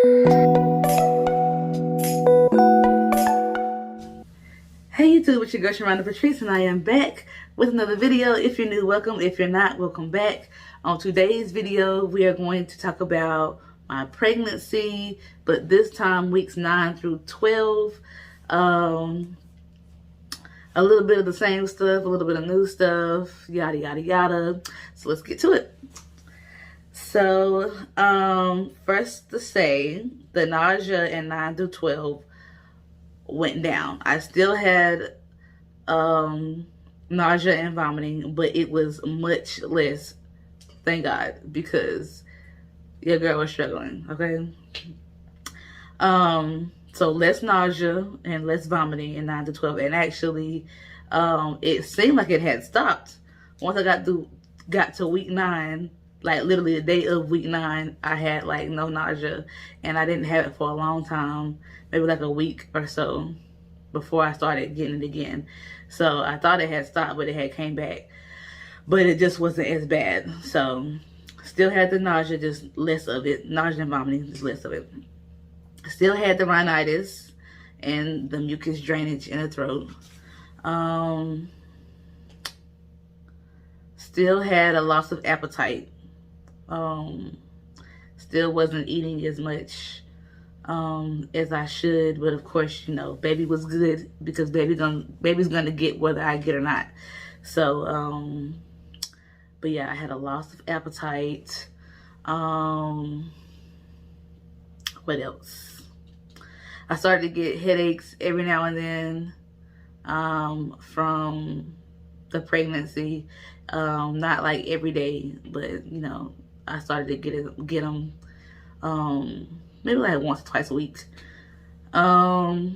Hey YouTube, it's your girl Sharonda Patrice, and I am back with another video. If you're new, welcome. If you're not, welcome back. On today's video, we are going to talk about my pregnancy, but this time weeks 9 through 12. A little bit of the same stuff, a little bit of new stuff, yada yada yada. So let's get to it. So first to say, the nausea in 9 through 12 went down. I still had nausea and vomiting, but it was much less, thank God, because your girl was struggling. Okay, so less nausea and less vomiting in 9 to 12, and actually it seemed like it had stopped once I got to week 9. Like literally the day of week 9, I had like no nausea, and I didn't have it for a long time, maybe like a week or so before I started getting it again. So I thought it had stopped, but it had came back, but it just wasn't as bad. So still had the nausea, just less of it. Nausea and vomiting, just less of it. Still had the rhinitis and the mucus drainage in the throat. Still had a loss of appetite. Still wasn't eating as much as I should, but of course, you know, baby was good because baby's gonna get whether I get or not. So but yeah, I had a loss of appetite. What else? I started to get headaches every now and then from the pregnancy. Not like every day, but you know, I started to get them maybe like once or twice a week. Also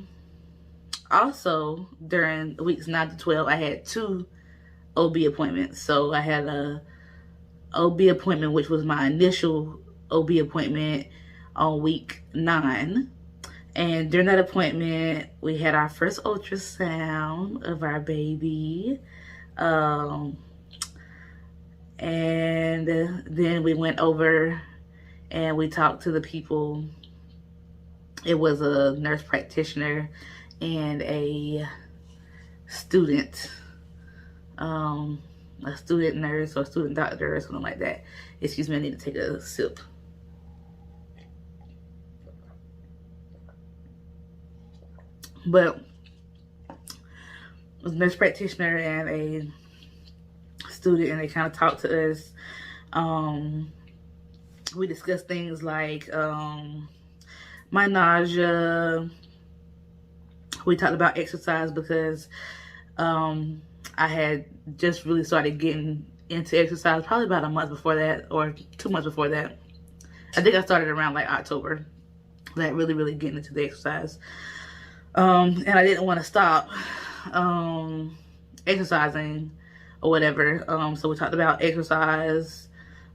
during weeks 9 to 12, I had 2 OB appointments. So I had a OB appointment, which was my initial OB appointment on week 9. And during that appointment, we had our first ultrasound of our baby. And then we went over and we talked to the people. It was a nurse practitioner and a student nurse or student doctor or something like that. Excuse me, I need to take a sip. But it was a nurse practitioner and a student, and they kind of talked to us. We discussed things like my nausea. We talked about exercise because I had just really started getting into exercise probably about a month before that, or 2 months before that. I think I started around like October, like really getting into the exercise. And I didn't want to stop exercising or whatever. So we talked about exercise.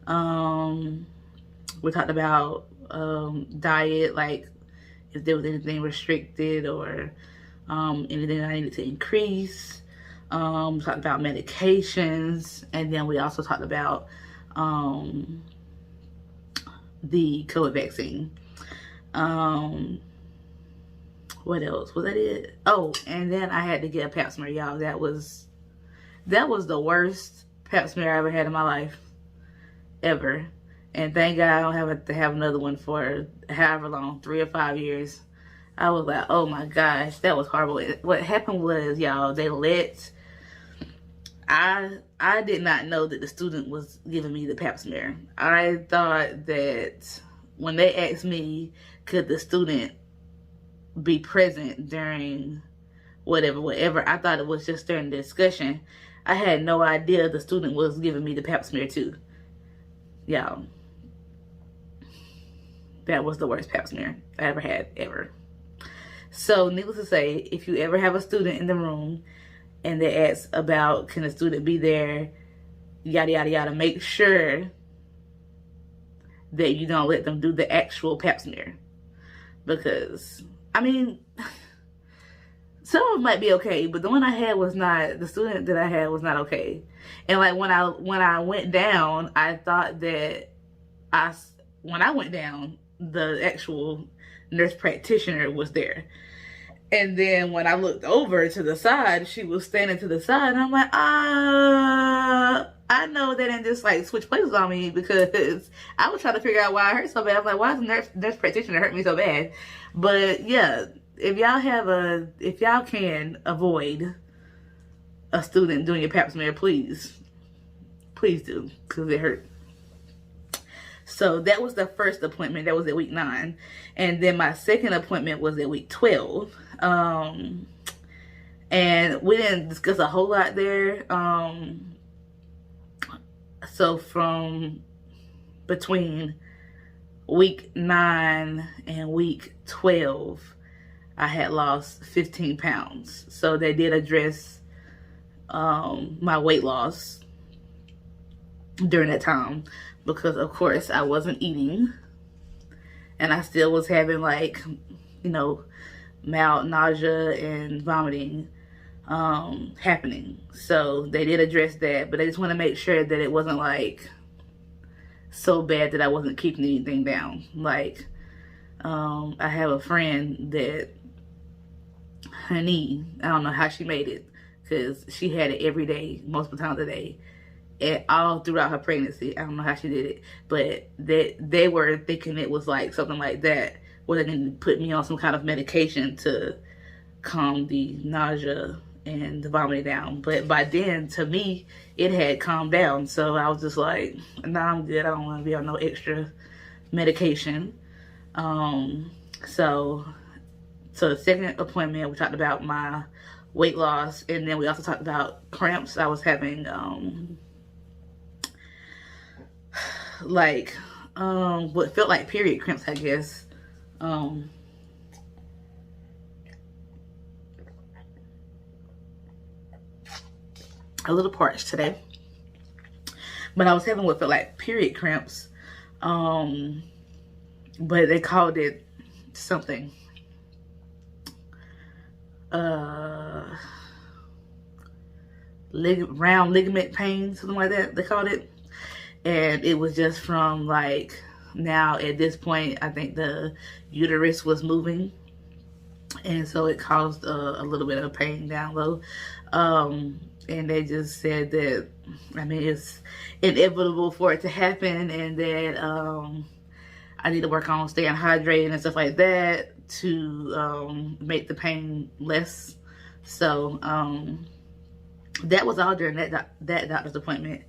We talked about diet, like if there was anything restricted or anything I needed to increase. We talked about medications, and then we also talked about the COVID vaccine. What else? Was that it? Oh, and then I had to get a pap smear, y'all. That was the worst pap smear I ever had in my life, ever. And thank God I don't have to have another one for however long, 3 or 5 years. I was like, oh my gosh, that was horrible. What happened was, y'all, I did not know that the student was giving me the pap smear. I thought that when they asked me, could the student be present during whatever, I thought it was just during the discussion. I had no idea the student was giving me the pap smear too. Y'all, that was the worst pap smear I ever had, ever. So needless to say, if you ever have a student in the room and they ask about can the student be there, yada yada yada, make sure that you don't let them do the actual pap smear. Because I mean, some of them might be okay, but the one I had was not. The student that I had was not okay. And like when I went down, I thought that when I went down, the actual nurse practitioner was there. And then when I looked over to the side, she was standing to the side, and I'm like, I know they didn't just like switch places on me, because I was trying to figure out why I hurt so bad. I'm like, why does the nurse practitioner hurt me so bad? But yeah, if y'all can avoid a student doing your pap smear, please do, because it hurt. So that was the first appointment. That was at week 9. And then my second appointment was at week 12. And we didn't discuss a whole lot there. So from between week 9 and week 12, I had lost 15 pounds. So they did address my weight loss during that time, because of course I wasn't eating, and I still was having, like, mild nausea and vomiting happening. So they did address that, but they just want to make sure that it wasn't like so bad that I wasn't keeping anything down. Like, I have a friend that, honey, I don't know how she made it, because she had it every day, multiple times a day, and all throughout her pregnancy. I don't know how she did it, but they were thinking it was like something like that, where they didn't put me on some kind of medication to calm the nausea and the vomiting down. But by then, to me, it had calmed down. So I was just like, nah, I'm good. I don't want to be on no extra medication. So the second appointment, we talked about my weight loss, and then we also talked about cramps. I was having what felt like period cramps, I guess. A little parched today, but I was having what felt like period cramps, but they called it something, round ligament pain, something like that they called it. And it was just from, like, now at this point, I think the uterus was moving, and so it caused a little bit of pain down low. And they just said that, I mean, it's inevitable for it to happen, and that I need to work on staying hydrated and stuff like that to make the pain less. So that was all during that doctor's appointment.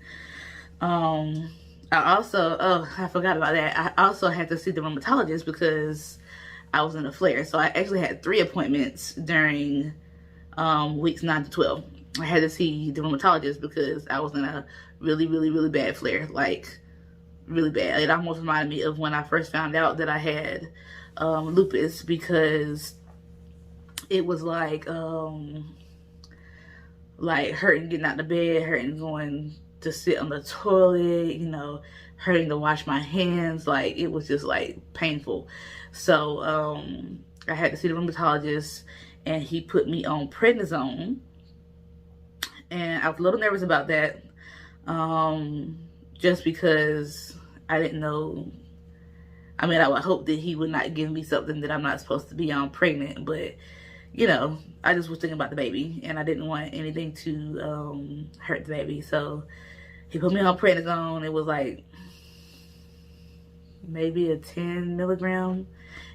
I also, I forgot about that. I also had to see the rheumatologist because I was in a flare. So I actually had 3 appointments during weeks 9 to 12. I had to see the rheumatologist because I was in a really, really, really bad flare. Like, really bad. It almost reminded me of when I first found out that I had lupus, because it was like hurting getting out of bed, hurting going to sit on the toilet, hurting to wash my hands. Like, it was just like painful. So I had to see the rheumatologist, and he put me on prednisone, and I was a little nervous about that, just because I didn't know. I mean, I would hope that he would not give me something that I'm not supposed to be on pregnant, but I just was thinking about the baby, and I didn't want anything to hurt the baby. So he put me on prednisone. It was like maybe a 10 milligram,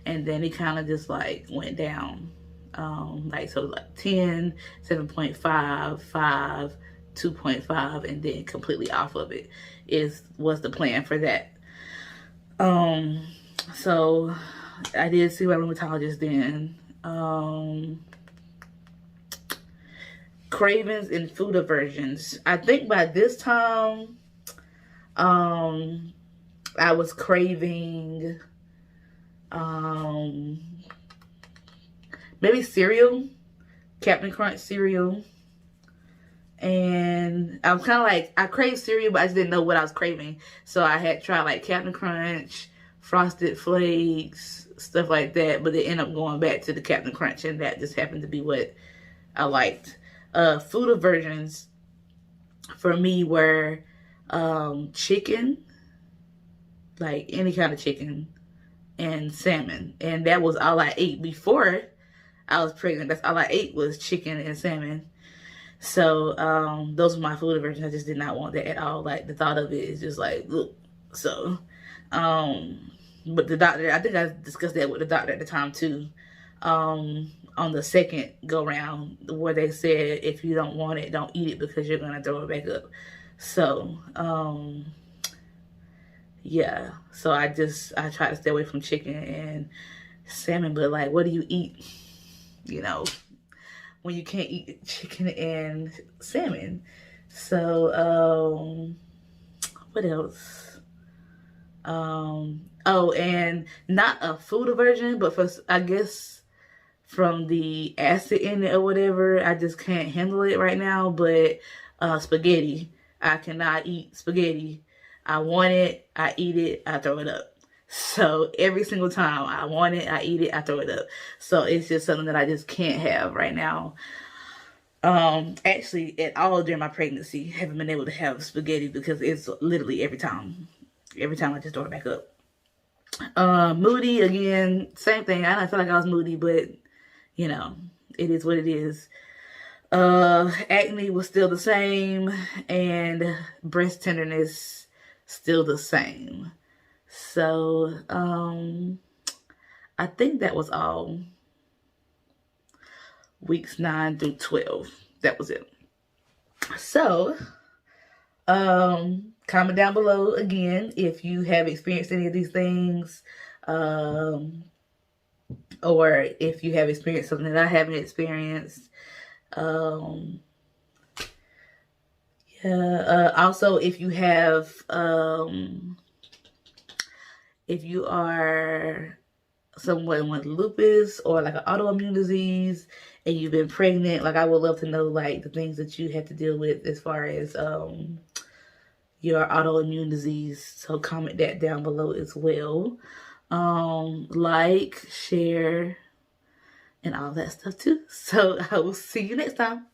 and then he kind of just like went down. So like 10, 7.5, 5, 2.5, and then completely off of it was the plan for that. So I did see my rheumatologist then. Cravings and food aversions. I think by this time, I was craving, maybe cereal, Captain Crunch cereal. And I was kind of like, I craved cereal, but I just didn't know what I was craving. So I had tried like Captain Crunch, Frosted Flakes, stuff like that. But it ended up going back to the Captain Crunch, and that just happened to be what I liked. Food aversions for me were chicken, like any kind of chicken, and salmon. And that was all I ate before I was pregnant. That's all I ate was chicken and salmon. So those were my food aversions. I just did not want that at all. Like the thought of it is just like, look. So, but the doctor, I think I discussed that with the doctor at the time too. On the second go round, where they said if you don't want it, don't eat it because you're gonna throw it back up. So, yeah. So I try to stay away from chicken and salmon. But like, what do you eat? You know, when you can't eat chicken and salmon. So, what else? Oh, and not a food aversion, but for, I guess, from the acid in it or whatever, I just can't handle it right now. But spaghetti, I cannot eat spaghetti. I want it, I eat it, I throw it up. So every single time I want it, I eat it, I throw it up. So it's just something that I just can't have right now. Actually, at all during my pregnancy, haven't been able to have spaghetti because it's literally every time I just throw it back up. Moody, again, same thing. I don't feel like I was moody, but you know, it is what it is. Acne was still the same, and breast tenderness still the same. So, I think that was all. Weeks 9 through 12. That was it. So, comment down below again if you have experienced any of these things, or if you have experienced something that I haven't experienced. Yeah. Also, if you have, if you are someone with lupus or like an autoimmune disease and you've been pregnant, like I would love to know like the things that you had to deal with as far as your autoimmune disease. So comment that down below as well. Like, share, and all that stuff too. So I will see you next time.